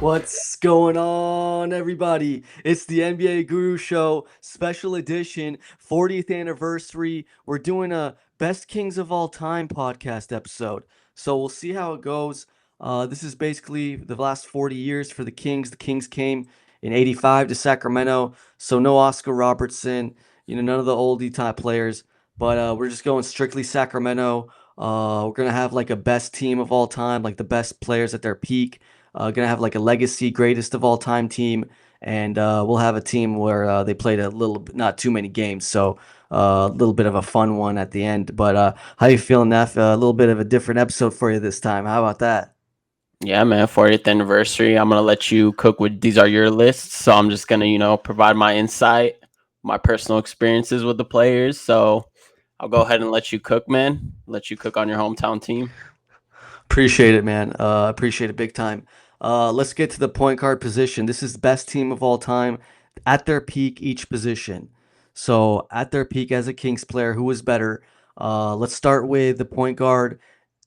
What's going on, everybody? It's the NBA Guru Show, special edition, 40th anniversary. We're doing a Best Kings of All Time podcast episode. So we'll see how it goes. This is basically the last 40 years for the Kings. The Kings came in 85 to Sacramento, so no Oscar Robertson, none of the oldie type players. But we're just going strictly Sacramento. We're going to have like a best team of all time, like the best players at their peak. Gonna have like a legacy greatest of all time team, and we'll have a team where they played a little, not too many games, so a little bit of a fun one at the end. But how you feeling, Neff? A little bit of a different episode for you this time. How about that? Yeah, man, 40th anniversary. I'm gonna let you cook with these are your lists. So I'm just gonna, provide my insight, my personal experiences with the players. So I'll go ahead and let you cook, man. Let you cook on your hometown team. Appreciate it, man. Appreciate it big time. Let's get to the point guard position. This is the best team of all time at their peak, each position. So at their peak as a Kings player, who was better? Let's start with the point guard.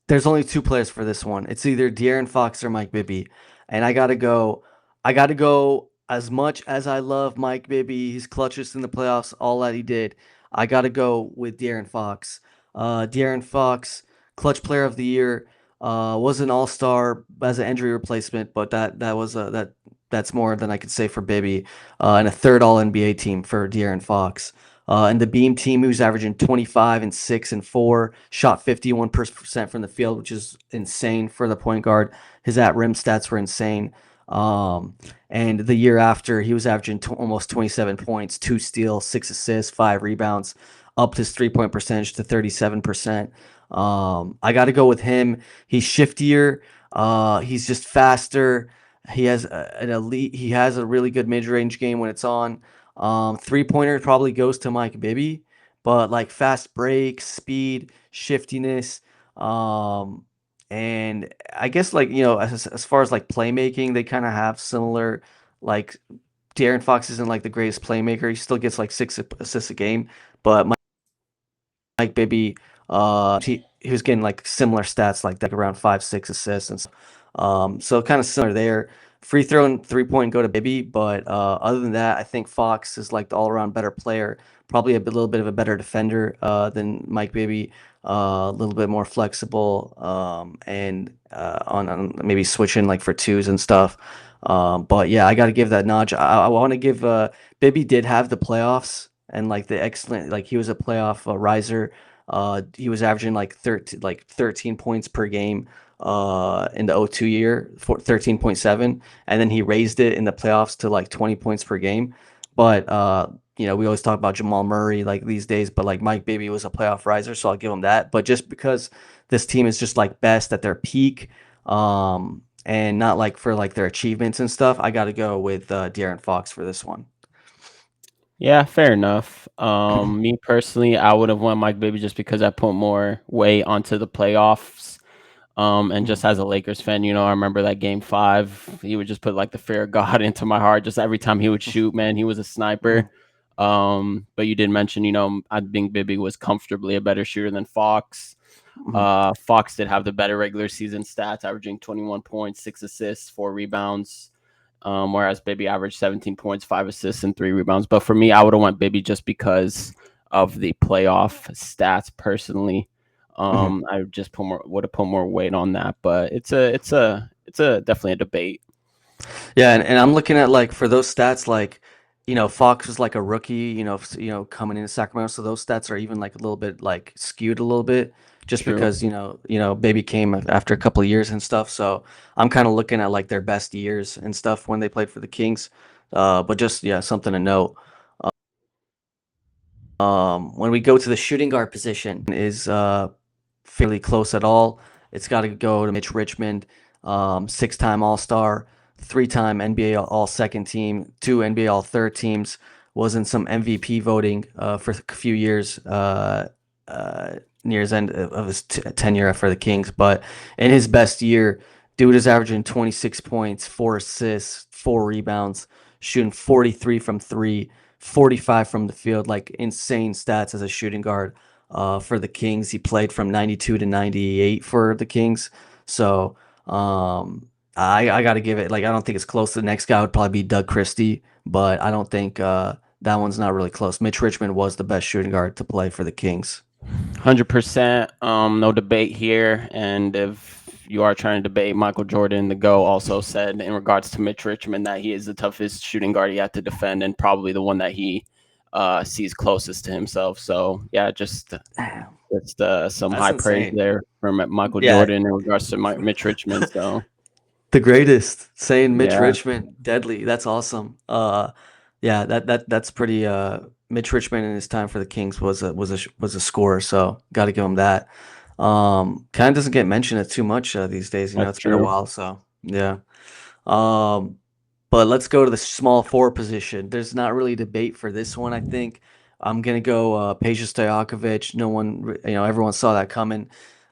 There's only two players for this one. It's either De'Aaron Fox or Mike Bibby. And I gotta go. I gotta go. As much as I love Mike Bibby, his clutches in the playoffs, all that he did, I gotta go with De'Aaron Fox. De'Aaron Fox, clutch player of the year, was an All Star as an injury replacement, but that's more than I could say for Bibby. And a third All NBA team for De'Aaron Fox. And the Beam team, who's averaging 25 and 6 and 4, shot 51% from the field, which is insane for the point guard. His at rim stats were insane. Um, and the year after, he was averaging almost 27 points, 2 steals, 6 assists, 5 rebounds, upped his 3 point percentage to 37%. I got to go with him. He's shiftier. He's just faster. He has an elite. He has a really good mid range game when it's on. 3 pointer probably goes to Mike Bibby, but like fast breaks, speed, shiftiness, um, and I guess like as far as like playmaking, they kind of have similar. Like De'Aaron Fox isn't like the greatest playmaker. He still gets like 6 assists a game, but Mike Bibby, he was getting like similar stats like that, around 5, 6 assists, and so kind of similar there. Free throw and 3 point go to Bibby, but other than that, I think Fox is like the all around better player, probably a little bit of a better defender than Mike Bibby, a little bit more flexible, and on maybe switching like for twos and stuff. But yeah, I got to give that notch. I want to give Bibby did have the playoffs and like the excellent, like he was a playoff riser. He was averaging like 13 points per game in the 02 year, for 13.7, and then he raised it in the playoffs to like 20 points per game. But we always talk about Jamal Murray like these days, but like Mike Bibby was a playoff riser, so I'll give him that. But just because this team is just like best at their peak, and not like for like their achievements and stuff, I got to go with De'Aaron Fox for this one. Yeah, fair enough. Me personally, I would have won Mike Bibby just because I put more weight onto the playoffs. And just as a Lakers fan, I remember that game 5. He would just put like the fear of God into my heart. Just every time he would shoot, man, he was a sniper. But you did mention, I think Bibby was comfortably a better shooter than Fox. Fox did have the better regular season stats, averaging 21 points, 6 assists, 4 rebounds. Whereas Bibby averaged 17 points, 5 assists, and 3 rebounds. But for me, I would have went Bibby just because of the playoff stats personally. I just would have put more weight on that, but it's a definitely a debate. Yeah, and I'm looking at like for those stats, like Fox was like a rookie, coming into Sacramento, so those stats are even like a little bit like skewed a little bit, just True. because Baby came after a couple of years and stuff. So I'm kind of looking at like their best years and stuff when they played for the Kings. But just yeah, something to note. When we go to the shooting guard position, is fairly close at all. It's got to go to Mitch Richmond, 6-time All Star, 3-time NBA All Second Team, 2 NBA All Third Teams. Was in some MVP voting for a few years near his end of his tenure for the Kings. But in his best year, dude is averaging 26 points, 4 assists, 4 rebounds, shooting 43 from three, 45 from the field, like insane stats as a shooting guard for the Kings. He played from 92 to 98 for the Kings. So I got to give it, like, I don't think it's close. The next guy would probably be Doug Christie, but I don't think that one's not really close. Mitch Richmond was the best shooting guard to play for the Kings. 100%. No debate here. And if you are trying to debate, Michael Jordan, the GO, also said in regards to Mitch Richmond that he is the toughest shooting guard he had to defend, and probably the one that he sees closest to himself. So yeah, just some That's high praise insane. there from Michael Yeah, Jordan in regards to Mitch Richmond. So the greatest. Saying Mitch yeah, Richmond, deadly. That's awesome. Yeah, that's pretty. Mitch Richmond in his time for the Kings was a scorer, so got to give him that. Kind of doesn't get mentioned too much these days. You know, that's it's been a true. while, so yeah. Um, but let's go to the small forward position. There's not really debate for this one. I think I'm gonna go Peja Stojakovic. No one, everyone saw that coming.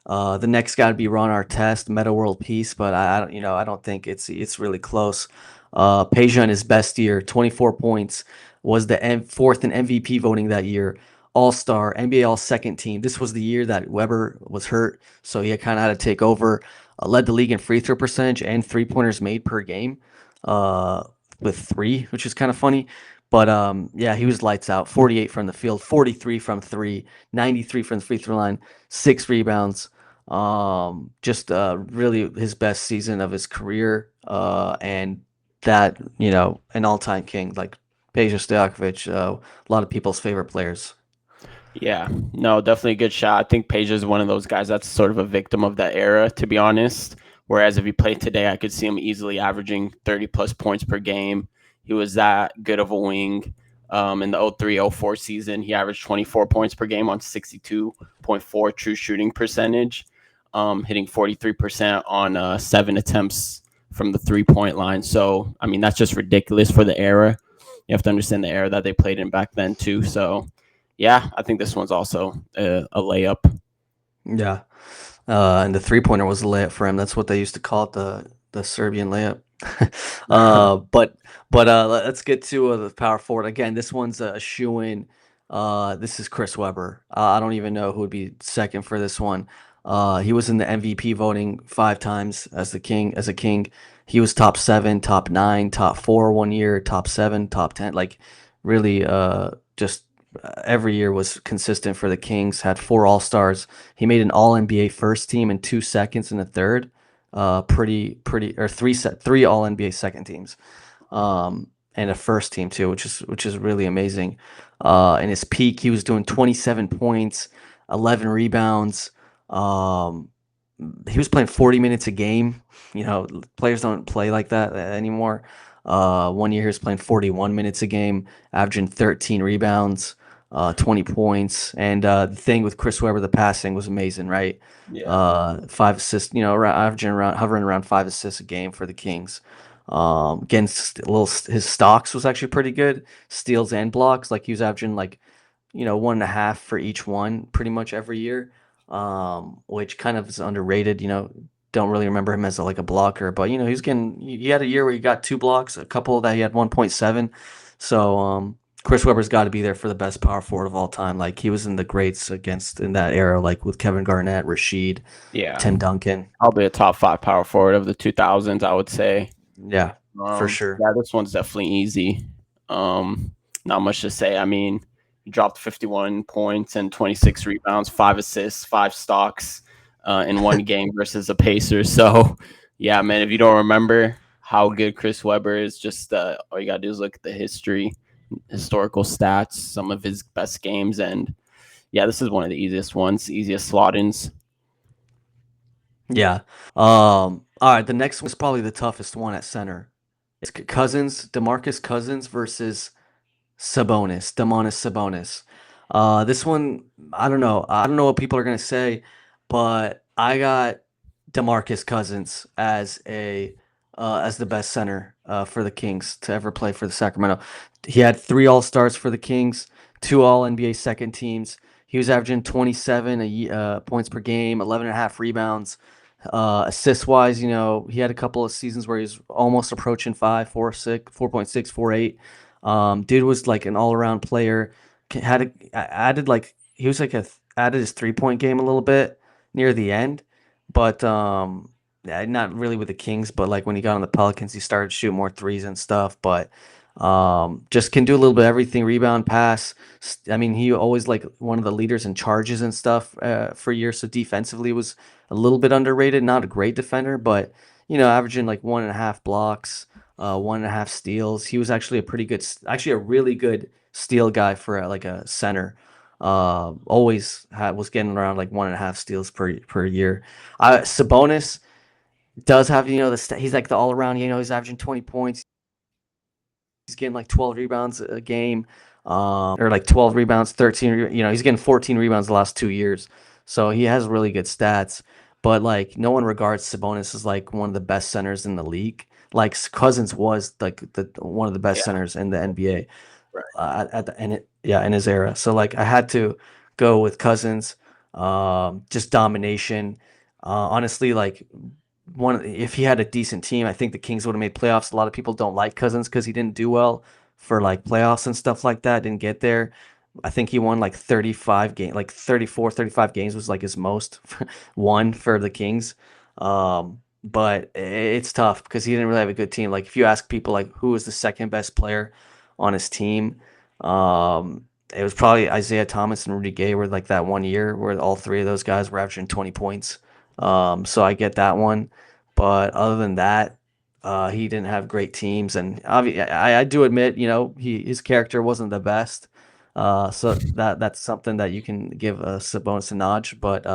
The next guy to be Ron Artest, Meta World Peace, but I don't, I don't think it's really close. Peja in his best year, 24 points, was the fourth in MVP voting that year. All Star, NBA All Second Team. This was the year that Weber was hurt, so he kind of had to take over. Led the league in free throw percentage and 3 pointers made per game, uh, with three, which is kind of funny. But yeah, he was lights out. 48 from the field, 43 from three, 93 from the free throw line, 6 rebounds. Just really his best season of his career. And that, an all-time king like Peja Stojakovic, a lot of people's favorite players. Yeah, no, definitely a good shot. I think Page is one of those guys that's sort of a victim of that era, to be honest. Whereas if he played today, I could see him easily averaging 30 plus points per game. He was that good of a wing. In the 03-04 season, he averaged 24 points per game on 62.4 true shooting percentage, hitting 43% on 7 attempts from the 3 point line. So, I mean, that's just ridiculous for the era. You have to understand the era that they played in back then, too. So, yeah, I think this one's also a layup. Yeah. And the 3 pointer was a layup for him. That's what they used to call it, the Serbian layup. But let's get to the power forward again. This one's a shoe in. This is Chris Webber. I don't even know who would be second for this one. He was in the MVP voting 5 times as a king. He was top seven, top nine, top four one year, top seven, top 10. Like really, just every year was consistent for the Kings. Had 4 All-Stars. He made an All NBA first team and 2 seconds in the third. Pretty, or three All NBA second teams, and a first team too, which is really amazing. In his peak, he was doing 27 points, 11 rebounds. Um, he was playing 40 minutes a game. Players don't play like that anymore. One year he was playing 41 minutes a game, averaging 13 rebounds, 20 points. And the thing with Chris Webber, the passing was amazing, right? Yeah. 5 assists, hovering around 5 assists a game for the Kings. Again, his stocks was actually pretty good, steals and blocks. Like he was averaging like 1.5 for each one pretty much every year, which kind of is underrated. Don't really remember him as like a blocker, but he's getting. He had a year where he got 2 blocks, a couple that he had 1.7. So Chris Webber's got to be there for the best power forward of all time. Like he was in the greats against in that era, like with Kevin Garnett, Rasheed, Yeah. Tim Duncan. Probably a top five power forward of the 2000s, I would say. Yeah, for sure. Yeah, this one's definitely easy. Um, Not much to say. I mean, he dropped 51 points and 26 rebounds, 5 assists, 5 stocks in one game versus the Pacers. So, yeah, man, if you don't remember how good Chris Webber is, just all you got to do is look at the historical stats, some of his best games. And yeah, this is one of the easiest ones, easiest slot ins. Yeah. All right. The next one's probably the toughest one at center. It's DeMarcus Cousins versus Domantas Sabonis. This one, I don't know. I don't know what people are gonna say, but I got DeMarcus Cousins as the best center for the Kings to ever play for the Sacramento. He had 3 All-Stars for the Kings, 2 All-NBA second teams. He was averaging 27 points per game, 11 and a half rebounds. Assist wise, he had a couple of seasons where he was almost approaching 5, 4, 6, 4.6, 4.8. Dude was like an all around player. Added like added his 3 point game a little bit near the end, but not really with the Kings, but like when he got on the Pelicans, he started to shoot more threes and stuff. But just can do a little bit of everything, rebound, pass. I mean, he always like one of the leaders in charges and stuff for years. So defensively was a little bit underrated. Not a great defender, but averaging like 1.5 blocks, 1.5 steals. He was actually a pretty good, actually a really good steal guy for like a center. Was getting around like 1.5 steals per year. Sabonis does have he's like the all around. He's averaging 20 points. He's getting like 12 rebounds a game, or like 12 rebounds, 13. He's getting 14 rebounds the last 2 years, so he has really good stats. But like no one regards Sabonis as like one of the best centers in the league. Like Cousins was like the one of the best Yeah, centers in the NBA right. at the in his era. So like I had to go with Cousins. Just domination. Honestly, like if he had a decent team, I think the Kings would have made playoffs. A lot of people don't like Cousins because he didn't do well for like playoffs and stuff like that. Didn't get there. I think he won like 35 games, like 34, 35 games was like his most won for the Kings. But it's tough because he didn't really have a good team. Like if you ask people like who was the second best player on his team, it was probably Isaiah Thomas and Rudy Gay were like that one year where all three of those guys were averaging 20 points. So I get that one. But other than that, he didn't have great teams, and I do admit, his character wasn't the best. So that's something that you can give Sabonis a notch. But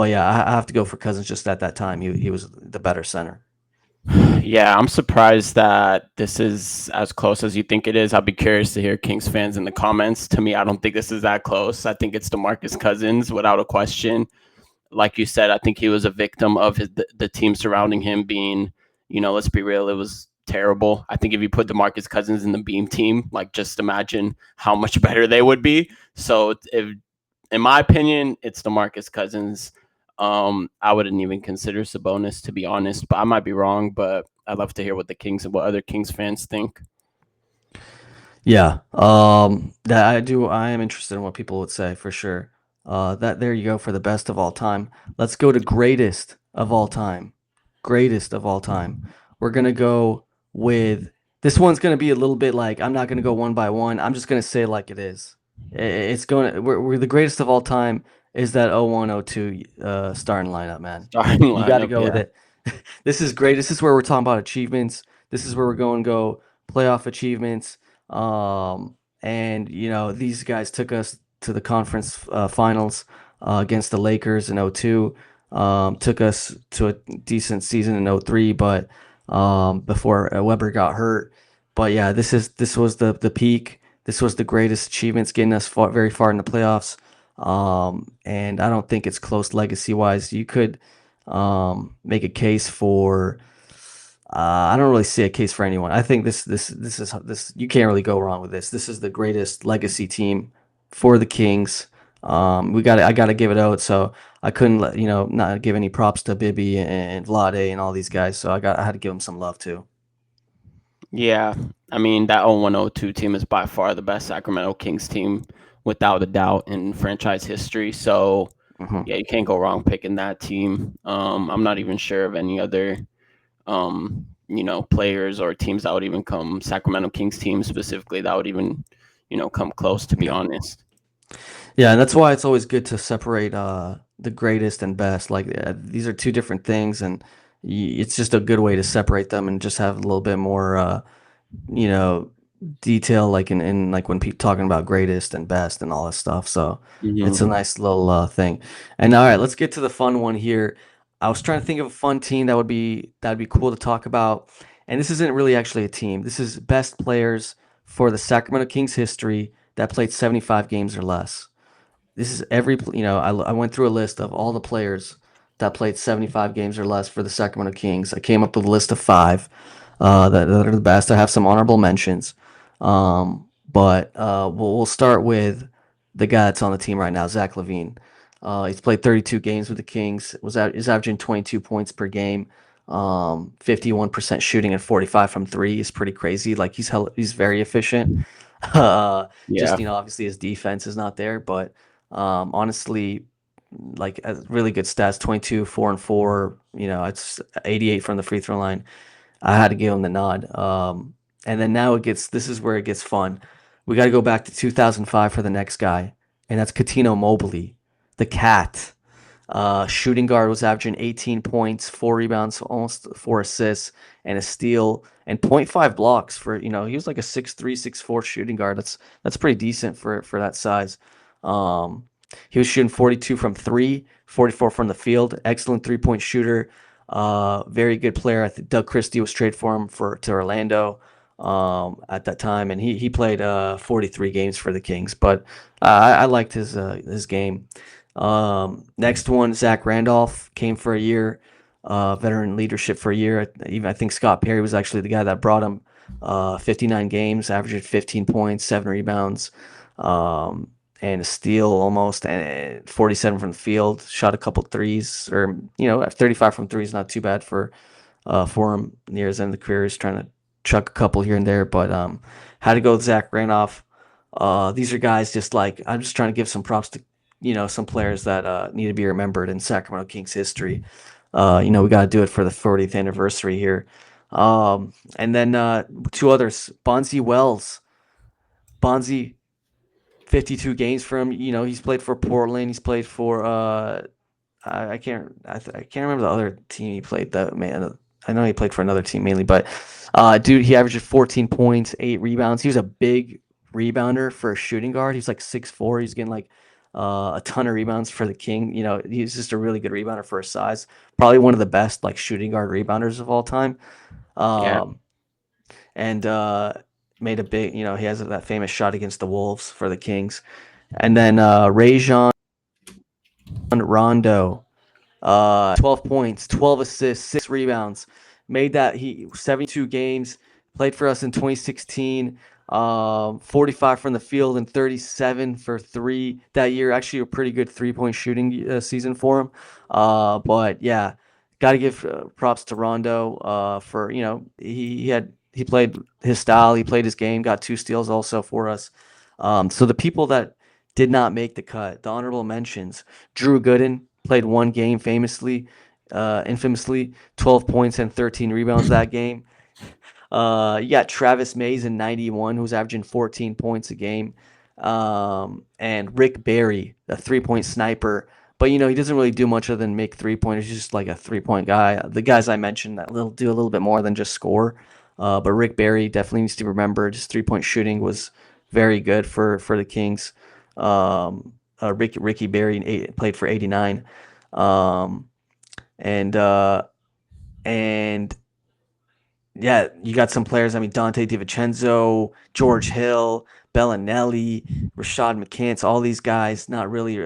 yeah, I have to go for Cousins. Just at that time, he was the better center. Yeah, I'm surprised that this is as close as you think it is. I'll be curious to hear Kings fans in the comments. To me, I don't think this is that close. I think it's DeMarcus Cousins without a question. Like you said, I think he was a victim of the team surrounding him being, let's be real, it was terrible. I think if you put DeMarcus Cousins in the Beam team, like just imagine how much better they would be. So if in my opinion, it's DeMarcus Cousins. I wouldn't even consider Sabonis to be honest, but I might be wrong. But I'd love to hear what the Kings and what other Kings fans think. Yeah, that I do. I am interested in what people would say for sure. That there you go for the best of all time. Let's go to greatest of all time. Greatest of all time. We're gonna go with this one's gonna be a little bit like I'm not gonna go one by one. I'm just gonna say it like it is. It's going. We're the greatest of all time is that 0102 starting lineup, man. Starting You got to lineup, go with yeah. it. This is great. This is where we're talking about achievements. This is where we're going to go playoff achievements. And these guys took us to the conference finals against the Lakers in '02. Took us to a decent season in '03, but before Weber got hurt. But yeah, this was the peak. This was the greatest achievements, getting us very far in the playoffs. And I don't think it's close legacy wise. You could make a case for. I don't really see a case for anyone. I think this you can't really go wrong with this. This is the greatest legacy team for the Kings. I got to give it out. So I couldn't not give any props to Bibby and Vlade and all these guys. So I had to give them some love too. Yeah, I mean that 0102 team is by far the best Sacramento Kings team without a doubt in franchise history. So Hmm. yeah, you can't go wrong picking that team. I'm not even sure of any other players or teams that would even come Sacramento Kings team specifically that would even, come close to be Yeah. honest. Yeah, and that's why it's always good to separate the greatest and best. Like these are two different things, and it's just a good way to separate them and just have a little bit more you know, detail like in like when people talking about greatest and best and all this stuff. So it's a Hmm. nice little thing. And all right, let's get to the fun one here. I was trying to think of a fun team that'd be cool to talk about. And this isn't really actually a team. This is best players for the Sacramento Kings history that played 75 games or less. This is I went through a list of all the players that played 75 games or less for the Sacramento Kings. I came up with a list of five that are the best. I have some honorable mentions, but we'll start with the guy that's on the team right now, Zach LaVine. He's played 32 games with the Kings. Is averaging 22 points per game. 51% shooting and 45 from three is pretty crazy. Like he's very efficient. Yeah. Just obviously his defense is not there, but honestly, like really good stats, 22, 4 and 4, it's 88 from the free throw line. I had to give him the nod. And then now this is where it gets fun. We got to go back to 2005 for the next guy, and that's Katino Mobley, the cat. Shooting guard was averaging 18 points, 4 rebounds, almost 4 assists, and a steal, and point 0.5 blocks for, he was like a 6'3", 6'4" shooting guard. That's pretty decent for that size. Um, he was shooting 42 from three, 44 from the field. Excellent 3-point shooter. Very good player. I think Doug Christie was traded for him to Orlando at that time, and he played 43 games for the Kings. But I liked his game. Next one, Zach Randolph came for a year, veteran leadership for a year. Even I think Scott Perry was actually the guy that brought him 59 games, averaged 15 points, 7 rebounds, and a steal almost, and 47 from the field. Shot a couple threes, or 35 from three is not too bad for him near his end of the career. He's trying to chuck a couple here and there, but had to go with Zach Randolph. These are guys just like I'm just trying to give some props to some players that need to be remembered in Sacramento Kings history. We got to do it for the 40th anniversary here. And then two others, Bonzi Wells. Bonzi, 52 games for him. He's played for Portland. He's played for I can't remember the other team he played. That man, I know he played for another team mainly, but dude, he averaged 14 points, 8 rebounds. He was a big rebounder for a shooting guard. He's like 6'4". He's getting like a ton of rebounds for the King. He's just a really good rebounder for his size. Probably one of the best like shooting guard rebounders of all time. Yeah. Um, and made a big, he has that famous shot against the Wolves for the Kings. And then Rajon Rondo, 12 points, 12 assists, 6 rebounds. Made that he 72 games, played for us in 2016. 45 from the field and 37 for three that year. Actually, a pretty good 3-point shooting season for him. But yeah, got to give props to Rondo for he played his style, he played his game, got 2 steals also for us. So the people that did not make the cut, the honorable mentions: Drew Gooden played one game infamously, 12 points and 13 rebounds that game. You got Travis Mays in 91, who's averaging 14 points a game. And Rick Barry, the 3-point sniper. But, he doesn't really do much other than make 3-pointers. He's just like a 3-point guy. The guys I mentioned that do a little bit more than just score. But Rick Barry definitely needs to be remembered. His 3-point shooting was very good for the Kings. Ricky Barry played for 89. And and yeah, you got some players. I mean, Dante DiVincenzo, George Hill, Bellinelli, Rashad McCants, all these guys not really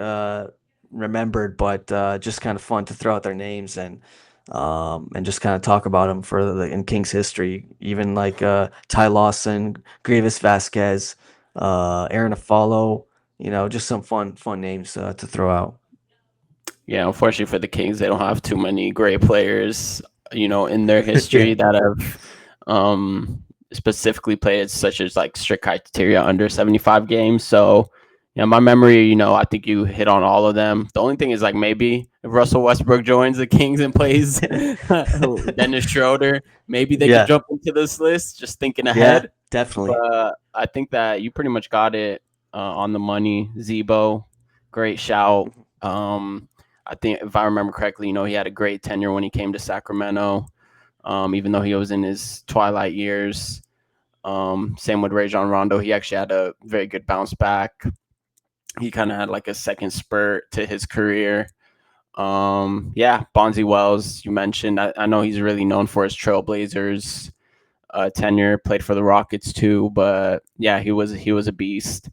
remembered, but just kind of fun to throw out their names and just kind of talk about them in Kings history. Even like Ty Lawson, Grievous Vasquez, Aaron Afalo. Just some fun names to throw out. Yeah, unfortunately for the Kings, they don't have too many great players, in their history that have specifically played such as like strict criteria under 75 games. So, my memory, I think you hit on all of them. The only thing is like maybe if Russell Westbrook joins the Kings and plays Dennis Schroeder, maybe they could Yeah, jump into this list, just thinking yeah, ahead. definitely. But I think that you pretty much got it on the money. Zebo, great shout. I think if I remember correctly, he had a great tenure when he came to Sacramento, even though he was in his twilight years. Same with Rajon Rondo. He actually had a very good bounce back. He kind of had like a second spurt to his career. Yeah, Bonzi Wells, you mentioned. I know he's really known for his Trailblazers tenure. Played for the Rockets too, but yeah, he was a beast.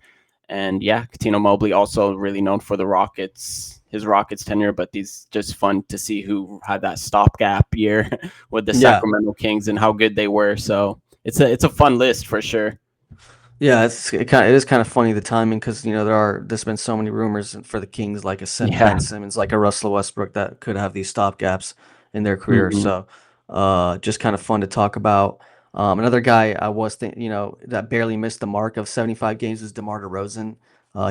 And yeah, Katino Mobley also really known for the Rockets, his Rockets tenure, but these just fun to see who had that stopgap year with the Yeah. Sacramento Kings and how good they were. So it's a fun list for sure. Yeah, it is kind of funny the timing because there's been so many rumors for the Kings like Yeah. Ben Simmons, like a Russell Westbrook that could have these stopgaps in their career. Hmm. So, just kind of fun to talk about. Another guy I was thinking, that barely missed the mark of 75 games is DeMar DeRozan.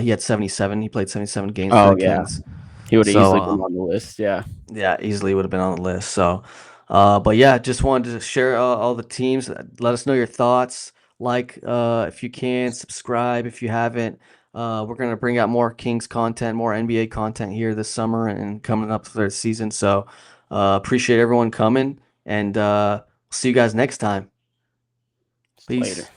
He had 77. He played 77 games for Oh the yeah. Kings. He would have So easily been on the list. Yeah. yeah, easily would have been on the list. So, but yeah, just wanted to share all the teams. Let us know your thoughts. Like, if you can, subscribe if you haven't. We're gonna bring out more Kings content, more NBA content here this summer and coming up for the season. So, appreciate everyone coming, and see you guys next time. Peace. Later.